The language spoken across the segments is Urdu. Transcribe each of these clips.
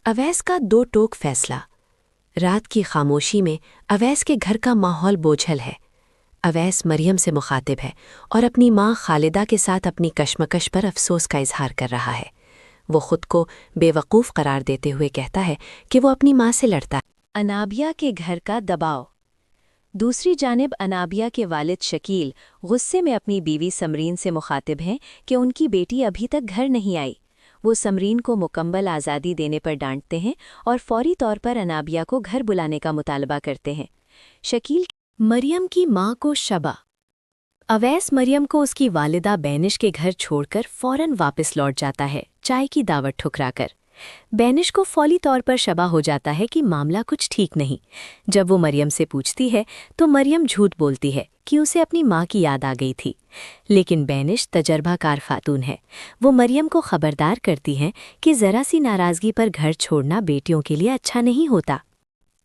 اویس کا دو ٹوک فیصلہ۔ رات کی خاموشی میں اویس کے گھر کا ماحول بوجھل ہے۔ اویس مریم سے مخاطب ہے اور اپنی ماں خالدہ کے ساتھ اپنی کشمکش پر افسوس کا اظہار کر رہا ہے۔ وہ خود کو بے وقوف قرار دیتے ہوئے کہتا ہے کہ وہ اپنی ماں سے لڑتا ہے۔ انابیہ کے گھر کا دباؤ۔ دوسری جانب انابیہ کے والد شکیل غصے میں اپنی بیوی سمرین سے مخاطب ہیں کہ ان کی بیٹی ابھی تک گھر نہیں آئی۔ وہ سمرین کو مکمل آزادی دینے پر ڈانٹتے ہیں اور فوری طور پر انابیہ کو گھر بلانے کا مطالبہ کرتے ہیں۔ شکیل مریم کی ماں کو شبہ۔ اویس مریم کو اس کی والدہ بینش کے گھر چھوڑ کر فوراً واپس لوٹ جاتا ہے، چائے کی دعوت ٹھکرا کر۔ بینش کو فوری طور پر شبہ ہو جاتا ہے کہ معاملہ کچھ ٹھیک نہیں۔ جب وہ مریم سے پوچھتی ہے تو مریم جھوٹ بولتی ہے کہ اسے اپنی ماں کی یاد آ گئی تھی، لیکن بینش تجربہ کار خاتون ہے۔ وہ مریم کو خبردار کرتی ہیں کہ ذرا سی ناراضگی پر گھر چھوڑنا بیٹیوں کے لیے اچھا نہیں ہوتا۔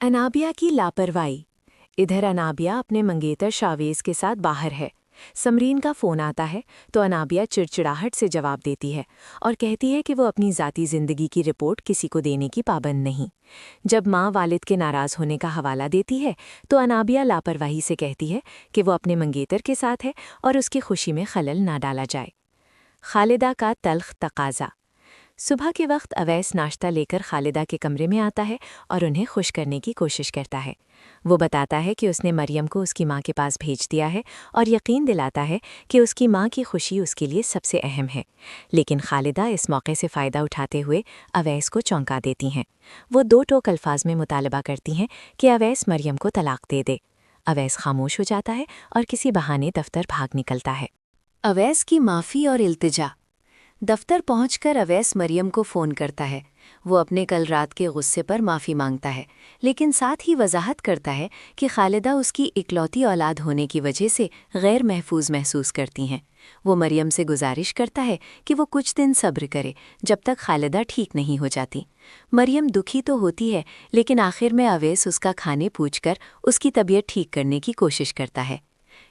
انابیہ کی لاپرواہی۔ ادھر انابیہ اپنے منگیتر شاویز کے ساتھ باہر ہے۔ سمرین کا فون آتا ہے تو انابیہ چڑچڑاہٹ سے جواب دیتی ہے اور کہتی ہے کہ وہ اپنی ذاتی زندگی کی رپورٹ کسی کو دینے کی پابند نہیں۔ جب ماں والد کے ناراض ہونے کا حوالہ دیتی ہے تو انابیہ لاپرواہی سے کہتی ہے کہ وہ اپنے منگیتر کے ساتھ ہے اور اس کی خوشی میں خلل نہ ڈالا جائے۔ خالدہ کا تلخ تقاضا۔ صبح کے وقت اویس ناشتہ لے کر خالدہ کے کمرے میں آتا ہے اور انہیں خوش کرنے کی کوشش کرتا ہے۔ وہ بتاتا ہے کہ اس نے مریم کو اس کی ماں کے پاس بھیج دیا ہے اور یقین دلاتا ہے کہ اس کی ماں کی خوشی اس کے لیے سب سے اہم ہے، لیکن خالدہ اس موقع سے فائدہ اٹھاتے ہوئے اویس کو چونکا دیتی ہیں۔ وہ دو ٹوک الفاظ میں مطالبہ کرتی ہیں کہ اویس مریم کو طلاق دے دے۔ اویس خاموش ہو جاتا ہے اور کسی بہانے دفتر بھاگ نکلتا ہے۔ اویس کی معافی اور التجا۔ دفتر پہنچ کر اویس مریم کو فون کرتا ہے۔ وہ اپنے کل رات کے غصے پر معافی مانگتا ہے، لیکن ساتھ ہی وضاحت کرتا ہے کہ خالدہ اس کی اکلوتی اولاد ہونے کی وجہ سے غیر محفوظ محسوس کرتی ہیں۔ وہ مریم سے گزارش کرتا ہے کہ وہ کچھ دن صبر کرے جب تک خالدہ ٹھیک نہیں ہو جاتی۔ مریم دکھی تو ہوتی ہے، لیکن آخر میں اویس اس کا کھانے پوچھ کر اس کی طبیعت ٹھیک کرنے کی کوشش کرتا ہے۔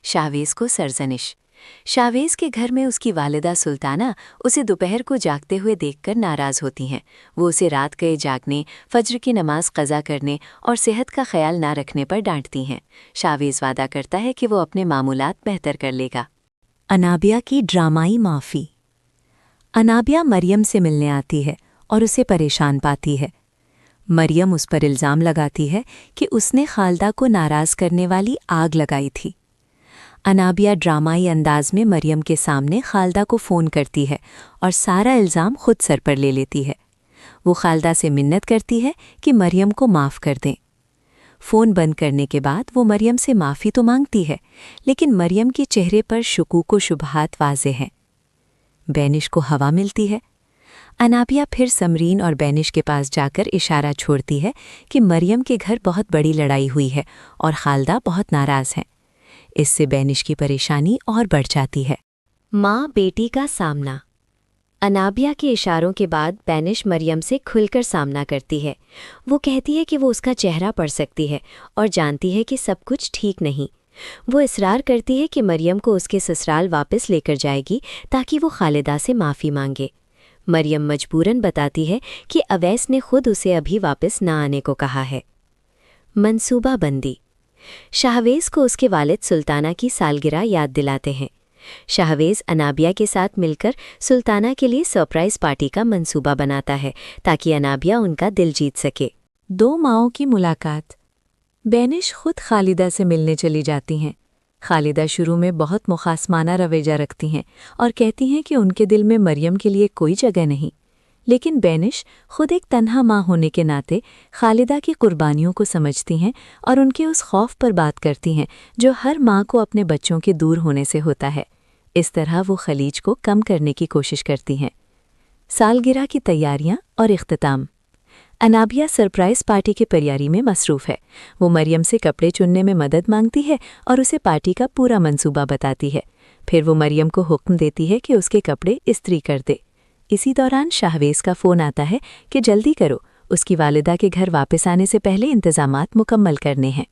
شاویز کو سرزنش۔ شاویز کے گھر میں اس کی والدہ سلطانہ اسے دوپہر کو جاگتے ہوئے دیکھ کر ناراض ہوتی ہیں۔ وہ اسے رات گئے جاگنے، فجر کی نماز قضا کرنے اور صحت کا خیال نہ رکھنے پر ڈانٹتی ہیں۔ شاویز وعدہ کرتا ہے کہ وہ اپنے معمولات بہتر کر لے گا۔ انابیہ کی ڈرامائی معافی۔ انابیہ مریم سے ملنے آتی ہے اور اسے پریشان پاتی ہے۔ مریم اس پر الزام لگاتی ہے کہ اس نے خالدہ کو ناراض کرنے والی آگ لگائی تھی۔ انابیہ ڈرامائی انداز میں مریم کے سامنے خالدہ کو فون کرتی ہے اور سارا الزام خود سر پر لے لیتی ہے۔ وہ خالدہ سے منت کرتی ہے کہ مریم کو معاف کر دیں۔ فون بند کرنے کے بعد وہ مریم سے معافی تو مانگتی ہے، لیکن مریم کے چہرے پر شکوک و شبہات واضح ہیں۔ بینش کو ہوا ملتی ہے۔ انابیہ پھر سمرین اور بینش کے پاس جا کر اشارہ چھوڑتی ہے کہ مریم کے گھر بہت بڑی لڑائی ہوئی ہے اور خالدہ بہت ناراض ہیں۔ اس سے بینش کی پریشانی اور بڑھ جاتی ہے۔ ماں بیٹی کا سامنا۔ انابیہ کے اشاروں کے بعد بینش مریم سے کھل کر سامنا کرتی ہے۔ وہ کہتی ہے کہ وہ اس کا چہرہ پڑھ سکتی ہے اور جانتی ہے کہ سب کچھ ٹھیک نہیں۔ وہ اصرار کرتی ہے کہ مریم کو اس کے سسرال واپس لے کر جائے گی تاکہ وہ خالدہ سے معافی مانگے۔ مریم مجبوراً بتاتی ہے کہ اویس نے خود اسے ابھی واپس نہ آنے کو کہا ہے۔ منصوبہ بندی۔ شاہویز کو اس کے والد سلطانہ کی سالگرہ یاد دلاتے ہیں۔ شاہویز انابیہ کے ساتھ مل کر سلطانہ کے لیے سرپرائز پارٹی کا منصوبہ بناتا ہے تاکہ انابیہ ان کا دل جیت سکے۔ دو ماؤں کی ملاقات۔ بینش خود خالدہ سے ملنے چلی جاتی ہیں۔ خالدہ شروع میں بہت مخاصمانہ رویہ رکھتی ہیں اور کہتی ہیں کہ ان کے دل میں مریم کے لیے کوئی جگہ نہیں، لیکن بینش خود ایک تنہا ماں ہونے کے ناطے خالدہ کی قربانیوں کو سمجھتی ہیں اور ان کے اس خوف پر بات کرتی ہیں جو ہر ماں کو اپنے بچوں کے دور ہونے سے ہوتا ہے۔ اس طرح وہ خلیج کو کم کرنے کی کوشش کرتی ہیں۔ سالگرہ کی تیاریاں اور اختتام۔ انابیہ سرپرائز پارٹی کی تیاری میں مصروف ہے۔ وہ مریم سے کپڑے چننے میں مدد مانگتی ہے اور اسے پارٹی کا پورا منصوبہ بتاتی ہے۔ پھر وہ مریم کو حکم دیتی ہے کہ اس کے کپڑے استری کر دے۔ اسی دوران شاہویز کا فون آتا ہے کہ جلدی کرو، اس کی والدہ کے گھر واپس آنے سے پہلے انتظامات مکمل کرنے ہیں۔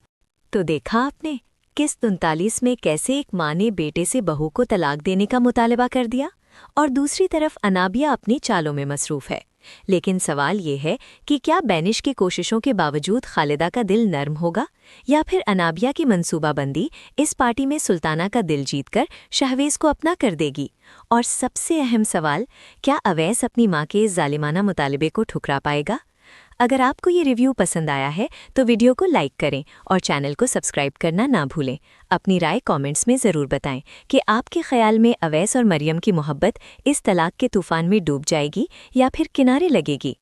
تو دیکھا آپ نے قسط 39 میں کیسے ایک ماں نے بیٹے سے بہو کو طلاق دینے کا مطالبہ کر دیا اور دوسری طرف انابیہ اپنی چالوں میں مصروف ہے۔ لیکن سوال یہ ہے کہ کیا بینش کی کوششوں کے باوجود خالدہ کا دل نرم ہوگا، یا پھر انابیہ کی منصوبہ بندی اس پارٹی میں سلطانہ کا دل جیت کر شہویز کو اپنا کر دے گی؟ اور سب سے اہم سوال، کیا اویس اپنی ماں کے اس ظالمانہ مطالبے کو ٹھکرا پائے گا؟ اگر آپ کو یہ ریویو پسند آیا ہے تو ویڈیو کو لائک کریں اور چینل کو سبسکرائب کرنا نہ بھولیں۔ اپنی رائے کامنٹس میں ضرور بتائیں کہ آپ کے خیال میں اویس اور مریم کی محبت اس طلاق کے طوفان میں ڈوب جائے گی یا پھر کنارے لگے گی۔